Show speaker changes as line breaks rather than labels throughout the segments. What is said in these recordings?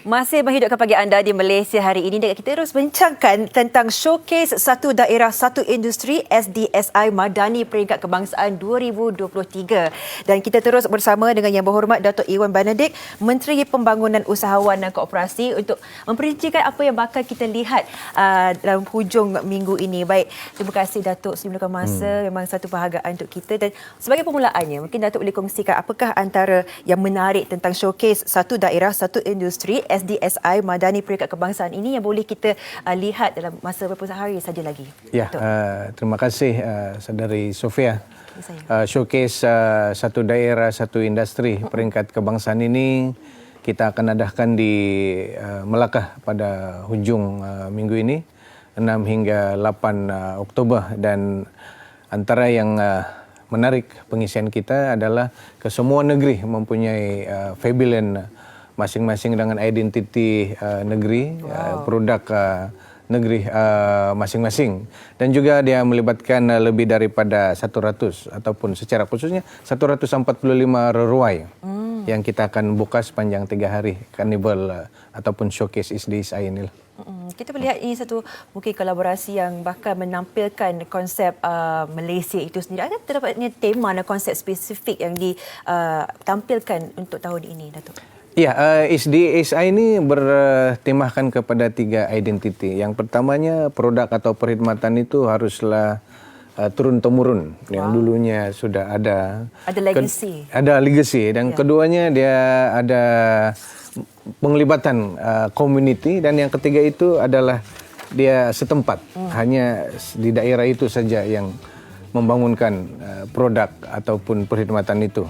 Masih menghidupkan pagi anda di Malaysia hari ini dan kita terus bincangkan tentang showcase Satu Daerah Satu Industri SDSI Madani Peringkat Kebangsaan 2023. Dan kita terus bersama dengan Yang Berhormat Datuk Ewan Benedict, Menteri Pembangunan Usahawan dan Koperasi untuk memperincikan apa yang bakal kita lihat dalam hujung minggu ini. Baik, terima kasih Datuk sudah meluangkan masa. Memang satu penghargaan untuk kita. Dan sebagai permulaannya, mungkin Datuk boleh kongsikan apakah antara yang menarik tentang showcase Satu Daerah Satu Industri SDSI Madani Peringkat Kebangsaan ini yang boleh kita lihat dalam masa beberapa hari saja lagi.
Ya, terima kasih Saudari Sofia. Showcase Satu Daerah Satu Industri Peringkat Kebangsaan ini kita akan adakan di Melaka pada hujung minggu ini 6 hingga 8 Oktober, dan antara yang menarik pengisian kita adalah ke semua negeri mempunyai pavilion masing-masing dengan identiti negeri, produk negeri masing-masing, dan juga dia melibatkan lebih daripada 100 ataupun secara khususnya 145 reruai yang kita akan buka sepanjang 3 hari karnival ataupun showcase SDSI ini.
Kita melihat ini satu mungkin kolaborasi yang bakal menampilkan konsep Malaysia itu sendiri. Ada terdapatnya tema dan konsep spesifik yang ditampilkan untuk tahun ini, Datuk?
Ya, SDSI ini bertemahkan kepada 3 identiti. Yang pertamanya, produk atau perkhidmatan itu haruslah turun-temurun. Yang dulunya sudah ada.
Ada legacy.
Ada legacy. Dan keduanya dia ada penglibatan community. Dan yang ketiga itu adalah dia setempat. Hanya di daerah itu saja yang membangunkan produk ataupun perkhidmatan itu.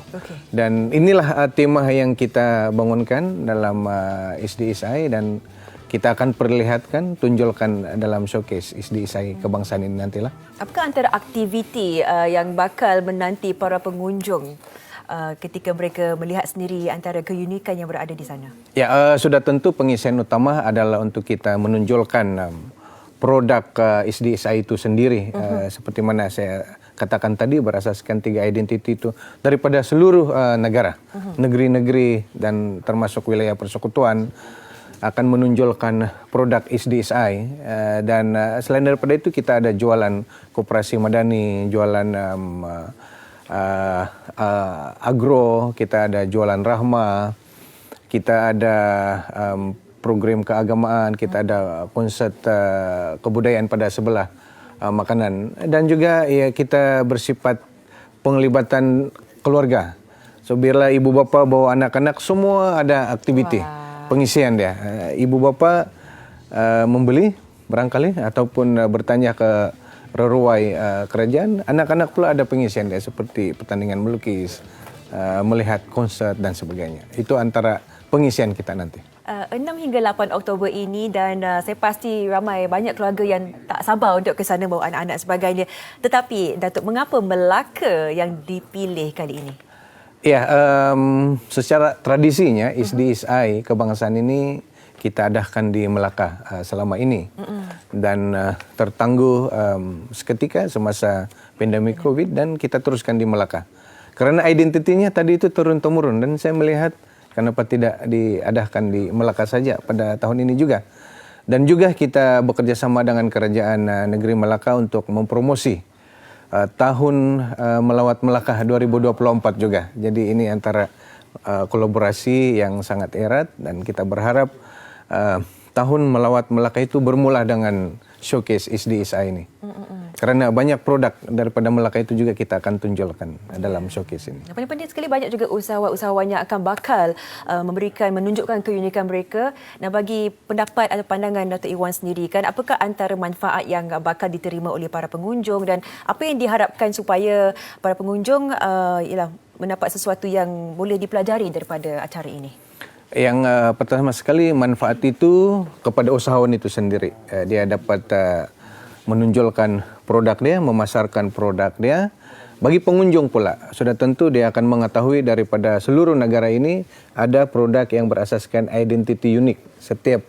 Dan inilah tema yang kita bangunkan dalam SDSI, dan kita akan perlihatkan, tunjukkan dalam showcase SDSI kebangsaan ini nantilah.
Apakah antara aktiviti yang bakal menanti para pengunjung ketika mereka melihat sendiri antara keunikan yang berada di sana? Ya,
sudah tentu pengisian utama adalah untuk kita menunjukkan produk SDSI itu sendiri, seperti mana saya katakan tadi, berasaskan 3 identiti itu daripada seluruh negara, negeri-negeri dan termasuk wilayah persekutuan akan menunjukkan produk SDSI, dan selain daripada itu kita ada jualan koperasi madani, jualan agro, kita ada jualan rahma, kita ada program keagamaan, kita ada konsert kebudayaan pada sebelah makanan, dan juga ya kita bersifat penglibatan keluarga. So bila ibu bapa bawa anak-anak semua ada aktiviti pengisian dia. Ibu bapa membeli barangkali ataupun bertanya ke reruai kerajaan, anak-anak pula ada pengisian dia seperti pertandingan melukis, melihat konsert dan sebagainya. Itu antara pengisian kita nanti.
6 hingga 8 Oktober ini, dan saya pasti ramai banyak keluarga yang tak sabar untuk ke sana bawa anak-anak sebagainya. Tetapi Datuk, mengapa Melaka yang dipilih kali ini?
Ya, secara tradisinya SDSI kebangsaan ini kita adakan di Melaka selama ini, dan tertangguh seketika semasa pandemi COVID, dan kita teruskan di Melaka. Karena identitinya tadi itu turun-temurun, dan saya melihat kenapa tidak diadakan di Melaka saja pada tahun ini juga. Dan juga kita bekerja sama dengan Kerajaan Negeri Melaka untuk mempromosi Tahun Melawat Melaka 2024 juga. Jadi ini antara kolaborasi yang sangat erat, dan kita berharap Tahun Melawat Melaka itu bermula dengan showcase SDSI ini. Karena banyak produk daripada Melaka itu juga kita akan tunjukkan dalam showcase ini.
Yang paling penting sekali, banyak juga usahawan-usahawan yang akan bakal menunjukkan keunikan mereka. Dan bagi pendapat atau pandangan Dr. Ewan sendiri, kan, apakah antara manfaat yang bakal diterima oleh para pengunjung dan apa yang diharapkan supaya para pengunjung ialah mendapat sesuatu yang boleh dipelajari daripada acara ini?
Yang pertama sekali, manfaat itu kepada usahawan itu sendiri. Dia dapat menunjukkan produk dia, memasarkan produk dia. Bagi pengunjung pula, sudah tentu dia akan mengetahui daripada seluruh negara ini ada produk yang berasaskan identiti unik. Setiap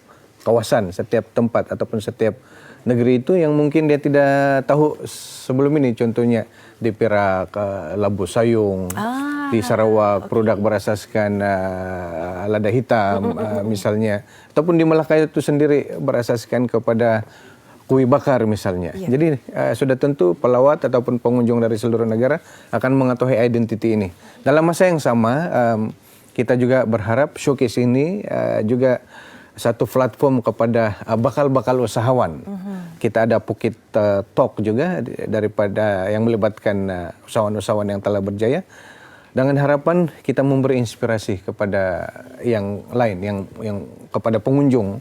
kawasan, setiap tempat ataupun setiap negeri itu yang mungkin dia tidak tahu sebelum ini. Contohnya di Perak, Labu Sayung, di Sarawak produk berasaskan lada hitam misalnya, ataupun di Melaka itu sendiri berasaskan kepada kuih bakar misalnya. Jadi sudah tentu pelawat ataupun pengunjung dari seluruh negara akan mengetahui identiti ini. Dalam masa yang sama kita juga berharap showcase ini juga satu platform kepada bakal-bakal usahawan. Kita ada Phuket Talk juga daripada yang melibatkan usahawan-usahawan yang telah berjaya. Dengan harapan kita memberi inspirasi kepada yang lain, yang kepada pengunjung,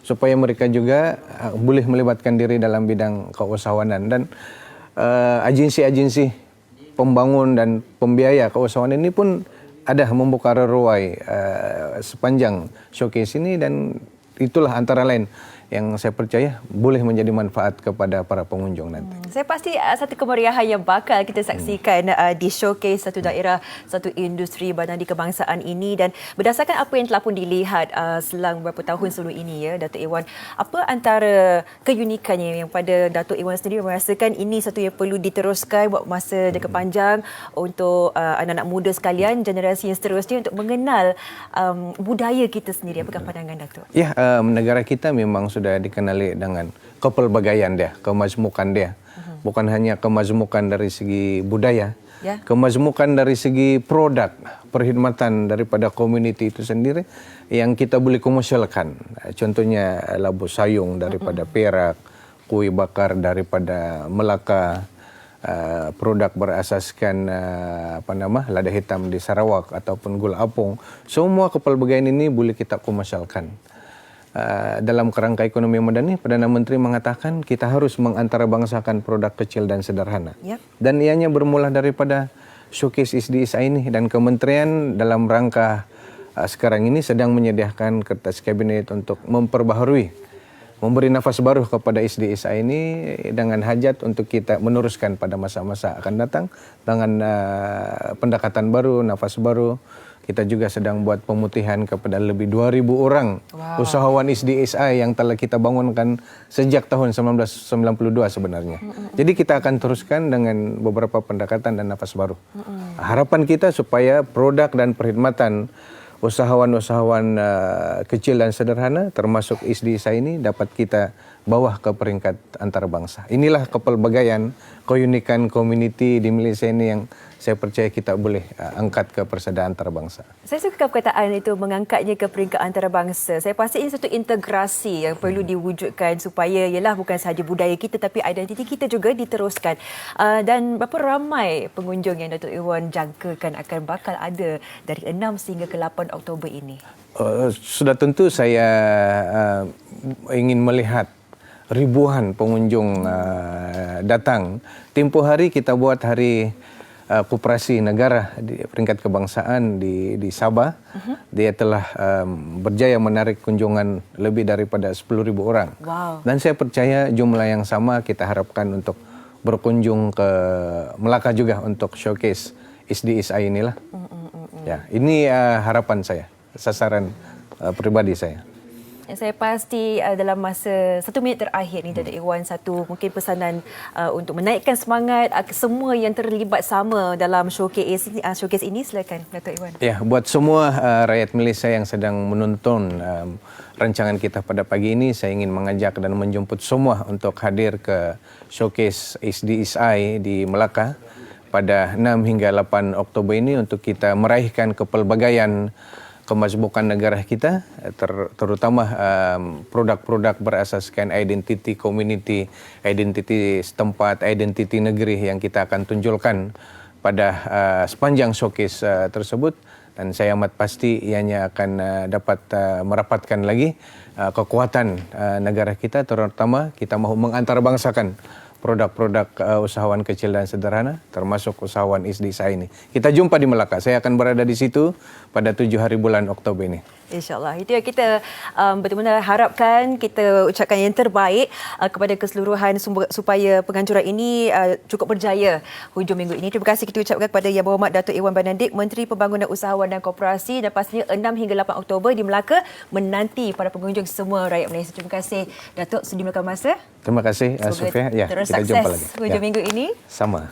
supaya mereka juga boleh melibatkan diri dalam bidang keusahawanan. Dan agensi-agensi pembangun dan pembiaya keusahawanan ini pun ada membuka reruai sepanjang showcase ini, dan itulah antara lain yang saya percaya boleh menjadi manfaat kepada para pengunjung nanti.
Saya pasti satu kemeriahan yang bakal kita saksikan di showcase satu daerah, satu industri bandar kebangsaan ini. Dan berdasarkan apa yang telah pun dilihat selang beberapa tahun sebelum ini, ya, Dato' Ewan, apa antara keunikannya yang pada Dato' Ewan sendiri merasakan ini satu yang perlu diteruskan buat masa jangka panjang untuk anak-anak muda sekalian, generasi yang seterusnya, untuk mengenal budaya kita sendiri? Apakah pandangan Dato'?
Ya, negara kita memang sudah dikenali dengan kepelbagaian dia, kemajmukan dia. Bukan hanya kemajmukan dari segi budaya, kemajmukan dari segi produk, perkhidmatan daripada komuniti itu sendiri yang kita boleh komersialkan. Contohnya Labu Sayung daripada Perak, kuih bakar daripada Melaka, produk berasaskan lada hitam di Sarawak ataupun gula apung. Semua kepelbagaian ini boleh kita komersialkan. Dalam kerangka ekonomi madani, Perdana Menteri mengatakan kita harus mengantarabangsakan produk kecil dan sederhana. Dan ianya bermula daripada showcase SDSI ini, dan kementerian dalam rangka sekarang ini sedang menyediakan kertas kabinet untuk memperbaharui, memberi nafas baru kepada SDSI ini dengan hajat untuk kita meneruskan pada masa-masa akan datang dengan pendekatan baru, nafas baru. Kita juga sedang buat pemutihan kepada lebih 2.000 orang usahawan SDSI yang telah kita bangunkan sejak tahun 1992 sebenarnya. Jadi kita akan teruskan dengan beberapa pendekatan dan nafas baru. Harapan kita supaya produk dan perkhidmatan usahawan-usahawan kecil dan sederhana termasuk SDSI ini dapat kita bawa ke peringkat antarabangsa. Inilah kepelbagaian, keunikan community di Malaysia ini yang saya percaya kita boleh angkat ke persaudaraan antarabangsa.
Saya suka perkataan itu, mengangkatnya ke peringkat antarabangsa. Saya pasti ini satu integrasi yang perlu diwujudkan supaya ialah bukan sahaja budaya kita tapi identiti kita juga diteruskan. Dan berapa ramai pengunjung yang Dato' Ewan jangkakan akan bakal ada dari 6 sehingga ke 8 Oktober ini?
Sudah tentu saya ingin melihat ribuan pengunjung datang. Tempoh hari kita buat hari koperasi negara di peringkat kebangsaan di Sabah. Dia telah berjaya menarik kunjungan lebih daripada 10.000 orang. Dan saya percaya jumlah yang sama kita harapkan untuk berkunjung ke Melaka juga untuk showcase SDSI inilah. Ya, ini harapan saya, sasaran pribadi saya.
Saya pasti dalam masa 1 minit terakhir ni, Dato' Ewan, satu mungkin pesanan untuk menaikkan semangat semua yang terlibat sama dalam showcase ini. Silakan, Dato' Ewan.
Ya, buat semua rakyat Malaysia yang sedang menonton rancangan kita pada pagi ini, saya ingin mengajak dan menjemput semua untuk hadir ke showcase SDSI di Melaka pada 6 hingga 8 Oktober ini untuk kita meraihkan kepelbagaian kemajmukan negara kita, terutama produk-produk berasaskan identiti community, identiti setempat, identiti negeri yang kita akan tunjukkan pada sepanjang showcase tersebut. Dan saya amat pasti ianya akan dapat merapatkan lagi kekuatan negara kita, terutama kita mahu mengantarabangsakan produk-produk usahawan kecil dan sederhana, termasuk usahawan SDSI ini. Kita jumpa di Melaka. Saya akan berada di situ pada 7 hari bulan Oktober ini.
InsyaAllah. Itu yang kita betul-betul harapkan. Kita ucapkan yang terbaik kepada keseluruhan supaya penganjuran ini cukup berjaya hujung minggu ini. Terima kasih kita ucapkan kepada Yang Berhormat Datuk Iwan Banadik, Menteri Pembangunan Usahawan dan Koperasi, dan pastinya 6 hingga 8 Oktober di Melaka menanti para pengunjung semua rakyat Malaysia. Terima kasih Datuk sudi meluangkan masa.
Terima kasih
Semoga
Sofia. Ya,
terus
kita jumpa
sukses
lagi.
hujung minggu ini.
Sama.